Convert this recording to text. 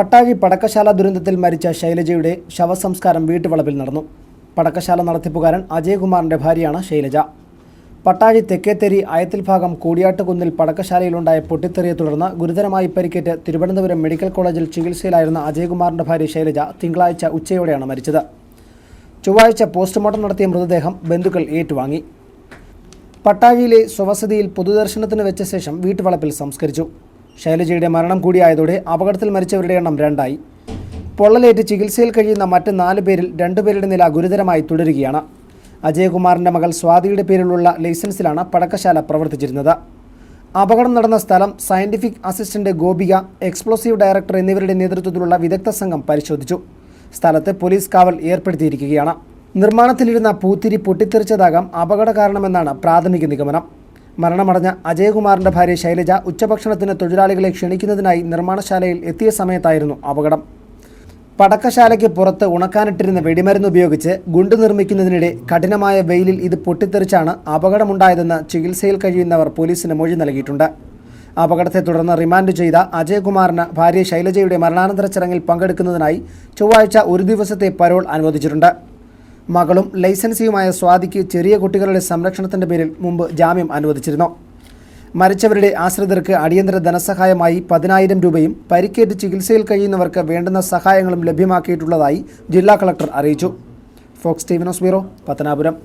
പട്ടാഴി പടക്കശാല ദുരന്തത്തിൽ മരിച്ച ശൈലജയുടെ ശവസംസ്കാരം വീട്ടുവളപ്പിൽ നടന്നു. പടക്കശാല നടത്തിപ്പുകാരൻ അജയകുമാറിന്റെ ഭാര്യയാണ് ശൈലജ. പട്ടാഴി തെക്കേത്തേരി അയത്തിൽ ഭാഗം കൂടിയാട്ടുകുന്നിൽ പടക്കശാലയിലുണ്ടായ പൊട്ടിത്തെറിയെ തുടർന്ന് ഗുരുതരമായി പരിക്കേറ്റ് തിരുവനന്തപുരം മെഡിക്കൽ കോളേജിൽ ചികിത്സയിലായിരുന്ന അജയകുമാറിന്റെ ഭാര്യ ശൈലജ തിങ്കളാഴ്ച ഉച്ചയോടെയാണ് മരിച്ചത്. ചൊവ്വാഴ്ച പോസ്റ്റ്മോർട്ടം നടത്തിയ മൃതദേഹം ബന്ധുക്കൾ ഏറ്റുവാങ്ങി. പട്ടാഴിയിലെ സ്വവസതിയിൽ പൊതുദർശനത്തിന് വെച്ച ശേഷം വീട്ടുവളപ്പിൽ സംസ്കരിച്ചു. ശൈലജയുടെ മരണം കൂടിയായതോടെ അപകടത്തിൽ മരിച്ചവരുടെ എണ്ണം 2ആയി. പൊള്ളലേറ്റ് ചികിത്സയിൽ കഴിയുന്ന മറ്റ് 4 പേരിൽ 2 പേരുടെ നില ഗുരുതരമായി തുടരുകയാണ്. അജയകുമാറിൻ്റെ മകൾ സ്വാതിയുടെ പേരിലുള്ള ലൈസൻസിലാണ് പടക്കശാല പ്രവർത്തിച്ചിരുന്നത്. അപകടം നടന്ന സ്ഥലം scientific assistant Gopika, explosive director എന്നിവരുടെ നേതൃത്വത്തിലുള്ള വിദഗ്ധ സംഘം പരിശോധിച്ചു. സ്ഥലത്ത് പോലീസ് കാവൽ ഏർപ്പെടുത്തിയിരിക്കുകയാണ്. നിർമ്മാണത്തിലിരുന്ന പൂത്തിരി പൊട്ടിത്തെറിച്ചതാകാം അപകട കാരണമെന്നാണ് പ്രാഥമിക നിഗമനം. മരണമടഞ്ഞ അജയകുമാറിന്റെ ഭാര്യ ശൈലജ ഉച്ചഭക്ഷണത്തിന് തൊഴിലാളികളെ ക്ഷണിക്കുന്നതിനായി നിർമ്മാണശാലയിൽ എത്തിയ സമയത്തായിരുന്നു അപകടം. പടക്കശാലയ്ക്ക് പുറത്ത് ഉണക്കാനിട്ടിരുന്ന വെടിമരുന്ന് ഉപയോഗിച്ച് ഗുണ്ട് നിർമ്മിക്കുന്നതിനിടെ കഠിനമായ വെയിലിൽ ഇത് പൊട്ടിത്തെറിച്ചാണ് അപകടമുണ്ടായതെന്ന് ചികിത്സയിൽ കഴിയുന്നവർ പോലീസിന് മൊഴി നൽകിയിട്ടുണ്ട്. അപകടത്തെ തുടർന്ന് റിമാൻഡ് ചെയ്ത അജയകുമാറിന് ഭാര്യ ശൈലജയുടെ മരണാനന്തര ചടങ്ങിൽ പങ്കെടുക്കുന്നതിനായി ചൊവ്വാഴ്ച 1 ദിവസത്തെ പരോൾ അനുവദിച്ചിട്ടുണ്ട്. മകളും ലൈസൻസിയുമായ സ്വാതിക്ക് ചെറിയ കുട്ടികളുടെ സംരക്ഷണത്തിൻ്റെ പേരിൽ മുമ്പ് ജാമ്യം അനുവദിച്ചിരുന്നു. മരിച്ചവരുടെ ആശ്രിതർക്ക് അടിയന്തര ധനസഹായമായി 10,000 രൂപയും പരിക്കേറ്റ് ചികിത്സയിൽ കഴിയുന്നവർക്ക് വേണ്ടുന്ന സഹായങ്ങളും ലഭ്യമാക്കിയിട്ടുള്ളതായി ജില്ലാ കളക്ടർ അറിയിച്ചു. Fox T V news bureau, Pathanapuram.